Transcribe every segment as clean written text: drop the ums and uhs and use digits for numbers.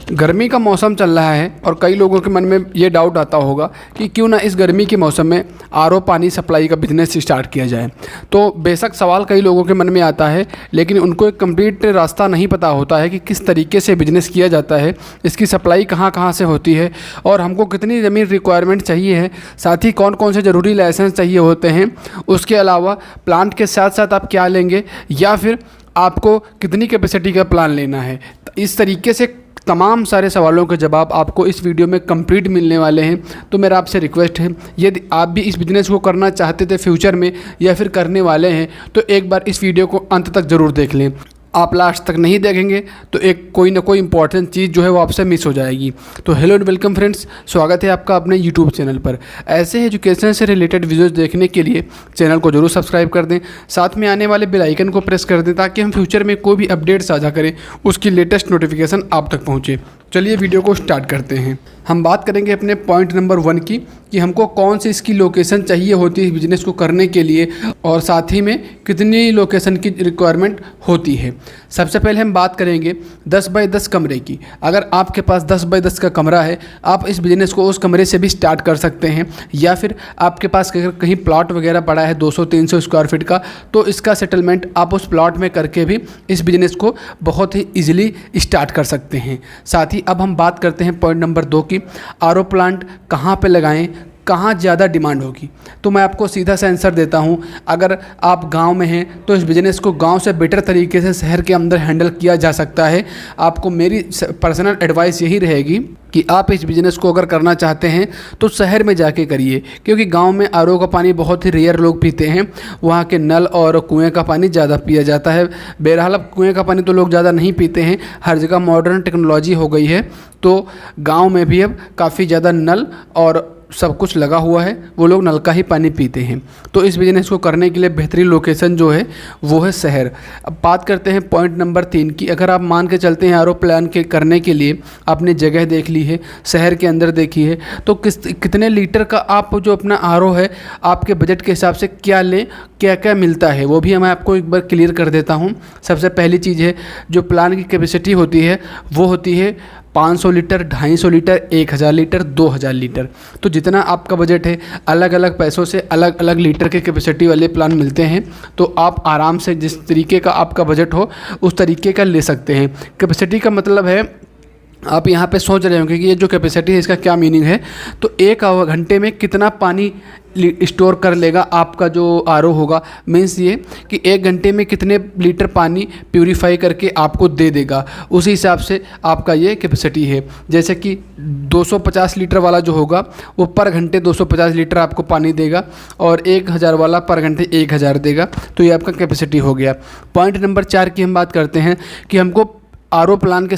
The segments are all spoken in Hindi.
गर्मी का मौसम चल रहा है और कई लोगों के मन में ये डाउट आता होगा कि क्यों ना इस गर्मी के मौसम में आरओ पानी सप्लाई का बिजनेस स्टार्ट किया जाए। तो बेशक सवाल कई लोगों के मन में आता है, लेकिन उनको एक कंप्लीट रास्ता नहीं पता होता है कि किस तरीके से बिजनेस किया जाता है, इसकी सप्लाई कहाँ कहाँ से होती है और हमको कितनी ज़मीन रिक्वायरमेंट चाहिए है, साथ ही कौन कौन से ज़रूरी लाइसेंस चाहिए होते हैं। उसके अलावा प्लांट के साथ साथ आप क्या लेंगे या फिर आपको कितनी कैपेसिटी का प्लान लेना है। इस तरीके से तमाम सारे सवालों के जवाब आपको इस वीडियो में कंप्लीट मिलने वाले हैं। तो मेरा आपसे रिक्वेस्ट है, यदि आप भी इस बिज़नेस को करना चाहते थे फ्यूचर में या फिर करने वाले हैं तो एक बार इस वीडियो को अंत तक ज़रूर देख लें। आप लास्ट तक नहीं देखेंगे तो एक कोई ना कोई इंपॉर्टेंट चीज़ जो है वो आपसे मिस हो जाएगी। तो हेलो एंड वेलकम फ्रेंड्स, स्वागत है आपका अपने यूट्यूब चैनल पर। ऐसे एजुकेशन से रिलेटेड वीडियोस देखने के लिए चैनल को जरूर सब्सक्राइब कर दें, साथ में आने वाले बेल आइकन को प्रेस कर दें ताकि हम फ्यूचर में कोई भी अपडेट साझा करें उसकी लेटेस्ट नोटिफिकेशन आप तक पहुँचे। चलिए वीडियो को स्टार्ट करते हैं। हम बात करेंगे अपने पॉइंट नंबर 1 की कि हमको कौन सी इसकी लोकेशन चाहिए होती है बिज़नेस को करने के लिए और साथ ही में कितनी लोकेशन की रिक्वायरमेंट होती है। सबसे पहले हम बात करेंगे 10 बाय 10 कमरे की। अगर आपके पास 10 बाय 10 का कमरा है, आप इस बिज़नेस को उस कमरे से भी स्टार्ट कर सकते हैं, या फिर आपके पास अगर कहीं प्लॉट वगैरह पड़ा है 200-300 स्क्वायर फीट का, तो इसका सेटलमेंट आप उस प्लॉट में करके भी इस बिज़नेस को बहुत ही ईजिली स्टार्ट कर सकते हैं। साथ ही अब हम बात करते हैं पॉइंट नंबर 2 की, आरओ प्लांट कहाँ पे लगाएं, कहाँ ज़्यादा डिमांड होगी। तो मैं आपको सीधा सा आंसर देता हूँ, अगर आप गांव में हैं तो इस बिज़नेस को गांव से बेटर तरीके से शहर के अंदर हैंडल किया जा सकता है। आपको मेरी पर्सनल एडवाइस यही रहेगी कि आप इस बिज़नेस को अगर करना चाहते हैं तो शहर में जाके करिए, क्योंकि गांव में आरओ का पानी बहुत ही रेयर लोग पीते हैं। वहाँ के नल और कुएं का पानी ज़्यादा पिया जाता है। बहरहाल कुएं का पानी तो लोग ज़्यादा नहीं पीते हैं, हर जगह मॉडर्न टेक्नोलॉजी हो गई है, तो गाँव में भी अब काफ़ी ज़्यादा नल और सब कुछ लगा हुआ है, वो लोग नल का ही पानी पीते हैं। तो इस बिज़नेस को करने के लिए बेहतरीन लोकेशन जो है वो है शहर। अब बात करते हैं पॉइंट नंबर 3 की। अगर आप मान के चलते हैं आरओ प्लान के करने के लिए आपने जगह देख ली है, शहर के अंदर देखी है, तो कितने लीटर का आप जो अपना आरओ है आपके बजट के हिसाब से क्या लें, क्या क्या मिलता है, वो भी मैं आपको एक बार क्लियर कर देता हूँ। सबसे पहली चीज़ है, जो प्लान की कैपेसिटी होती है वो होती है 500 लीटर, 250 लीटर, 1000 लीटर, 2000 लीटर। तो जितना आपका बजट है, अलग अलग पैसों से अलग अलग लीटर के कैपेसिटी वाले प्लान मिलते हैं। तो आप आराम से जिस तरीके का आपका बजट हो उस तरीके का ले सकते हैं। कैपेसिटी का मतलब है, आप यहाँ पे सोच रहे होंगे कि ये जो कैपेसिटी है इसका क्या मीनिंग है। तो 1 घंटे में कितना पानी स्टोर कर लेगा आपका जो आरओ होगा, मीन्स ये कि 1 घंटे में कितने लीटर पानी प्यूरीफाई करके आपको दे देगा, उसी हिसाब से आपका ये कैपेसिटी है। जैसे कि 250 लीटर वाला जो होगा वो पर घंटे 250 लीटर आपको पानी देगा और 1000 वाला पर घंटे 1000 देगा। तो ये आपका कैपेसिटी हो गया। पॉइंट नंबर 4 की हम बात करते हैं कि हमको आरओ प्लांट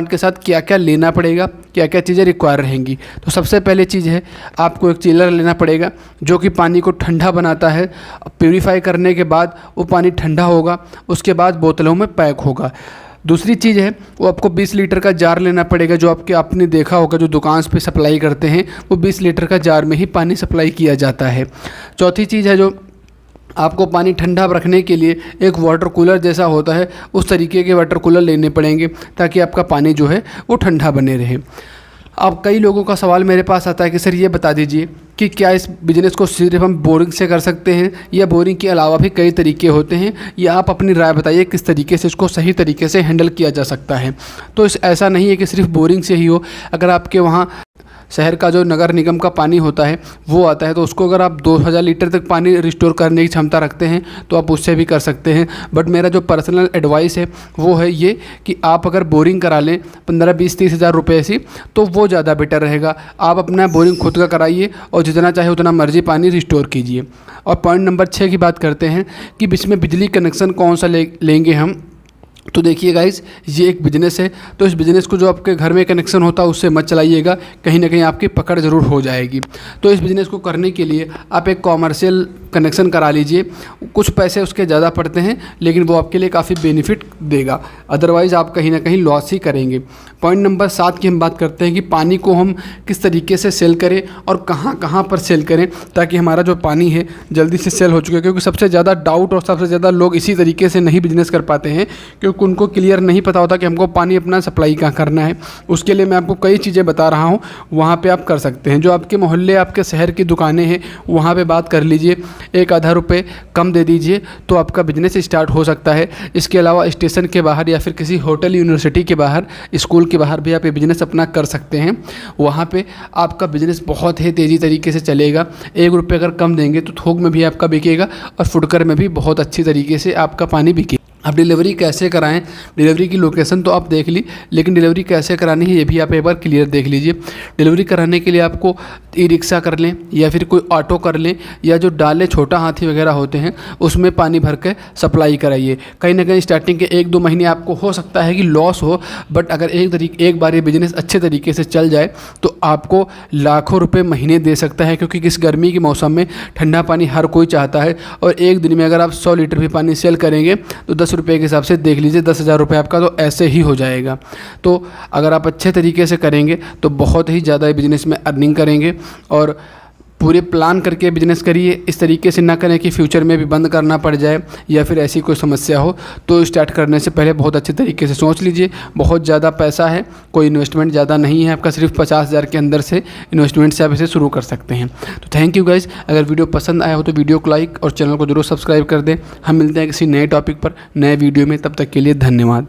के साथ क्या क्या लेना पड़ेगा, क्या क्या चीज़ें रिक्वायर रहेंगी। तो सबसे पहले चीज़ है, आपको एक चिलर लेना पड़ेगा जो कि पानी को ठंडा बनाता है। प्यूरीफाई करने के बाद वो पानी ठंडा होगा, उसके बाद बोतलों में पैक होगा। दूसरी चीज़ है, वो आपको 20 लीटर का जार लेना पड़ेगा, जो आपने देखा होगा जो दुकान पे सप्लाई करते हैं वो 20 लीटर का जार में ही पानी सप्लाई किया जाता है। चौथी चीज़ है, जो आपको पानी ठंडा रखने के लिए एक वाटर कूलर जैसा होता है, उस तरीके के वाटर कूलर लेने पड़ेंगे ताकि आपका पानी जो है वो ठंडा बने रहे। अब कई लोगों का सवाल मेरे पास आता है कि सर ये बता दीजिए कि क्या इस बिज़नेस को सिर्फ हम बोरिंग से कर सकते हैं या बोरिंग के अलावा भी कई तरीके होते हैं, या आप अपनी राय बताइए किस तरीके से इसको सही तरीके से हैंडल किया जा सकता है। तो ऐसा नहीं है कि सिर्फ बोरिंग से ही हो। अगर आपके वहाँ शहर का जो नगर निगम का पानी होता है वो आता है, तो उसको अगर आप 2000 लीटर तक पानी रिस्टोर करने की क्षमता रखते हैं तो आप उससे भी कर सकते हैं। बट मेरा जो पर्सनल एडवाइस है वो है ये कि आप अगर बोरिंग करा लें 15-20-30 हज़ार रुपये से, तो वो ज़्यादा बेटर रहेगा। आप अपना बोरिंग खुद का कराइए और जितना चाहे उतना मर्जी पानी रिस्टोर कीजिए। और पॉइंट नंबर 6 की बात करते हैं कि इसमें बिजली कनेक्शन कौन सा लेंगे हम। तो देखिए गाइस, ये एक बिज़नेस है, तो इस बिज़नेस को जो आपके घर में कनेक्शन होता है उससे मत चलाइएगा, कहीं ना कहीं आपकी पकड़ ज़रूर हो जाएगी। तो इस बिज़नेस को करने के लिए आप एक कॉमर्शियल कनेक्शन करा लीजिए। कुछ पैसे उसके ज़्यादा पड़ते हैं, लेकिन वो आपके लिए काफ़ी बेनिफिट देगा, अदरवाइज़ आप कहीं ना कहीं लॉस ही करेंगे। पॉइंट नंबर 7 की हम बात करते हैं कि पानी को हम किस तरीके से सेल करें और कहाँ कहाँ पर सेल करें ताकि हमारा जो पानी है जल्दी से सेल हो चुके, क्योंकि सबसे ज़्यादा डाउट और सबसे ज़्यादा लोग इसी तरीके से नहीं बिजनेस कर पाते हैं क्योंकि उनको क्लियर नहीं पता होता कि हमको पानी अपना सप्लाई कहाँ करना है। उसके लिए मैं आपको कई चीज़ें बता रहा हूँ, वहाँ पे आप कर सकते हैं। जो आपके मोहल्ले आपके शहर की दुकानें हैं वहाँ पे बात कर लीजिए, 1-आधा रुपये कम दे दीजिए तो आपका बिजनेस स्टार्ट हो सकता है। इसके अलावा स्टेशन के बाहर या फिर किसी होटल यूनिवर्सिटी के बाहर, स्कूल के बाहर भी आप ये बिज़नेस अपना कर सकते हैं। वहाँ पे आपका बिज़नेस बहुत ही तेज़ी तरीके से चलेगा। 1 रुपये अगर कम देंगे तो थोक में भी आपका बिकेगा और फुटकर में भी बहुत अच्छी तरीके से आपका पानी बिकेगा। अब डिलीवरी कैसे कराएं, डिलीवरी की लोकेशन तो आप देख ली, लेकिन डिलीवरी कैसे करानी है ये भी आप एक बार क्लियर देख लीजिए। डिलीवरी कराने के लिए आपको ई-रिक्शा कर लें या फिर कोई ऑटो कर लें, या जो डाले छोटा हाथी वगैरह होते हैं उसमें पानी भर के सप्लाई कराइए। कहीं ना कहीं स्टार्टिंग के 1-2 महीने आपको हो सकता है कि लॉस हो, बट अगर एक बार ये बिज़नेस अच्छे तरीके से चल जाए तो आपको लाखों रुपये महीने दे सकता है, क्योंकि इस गर्मी के मौसम में ठंडा पानी हर कोई चाहता है। और एक दिन में अगर आप 100 लीटर भी पानी सेल करेंगे तो 10 रुपये के हिसाब से देख लीजिए 10,000 रुपये आपका तो ऐसे ही हो जाएगा। तो अगर आप अच्छे तरीके से करेंगे तो बहुत ही ज़्यादा बिजनेस में अर्निंग करेंगे। और पूरे प्लान करके बिजनेस करिए, इस तरीके से ना करें कि फ्यूचर में भी बंद करना पड़ जाए या फिर ऐसी कोई समस्या हो। तो स्टार्ट करने से पहले बहुत अच्छे तरीके से सोच लीजिए। बहुत ज़्यादा पैसा है, कोई इन्वेस्टमेंट ज़्यादा नहीं है आपका, सिर्फ 50,000 के अंदर से इन्वेस्टमेंट से आप इसे शुरू कर सकते हैं। तो थैंक यू गाइज़। अगर वीडियो पसंद आया हो तो वीडियो को लाइक और चैनल को जरूर सब्सक्राइब कर दें। हम मिलते हैं किसी नए टॉपिक पर नए वीडियो में, तब तक के लिए धन्यवाद।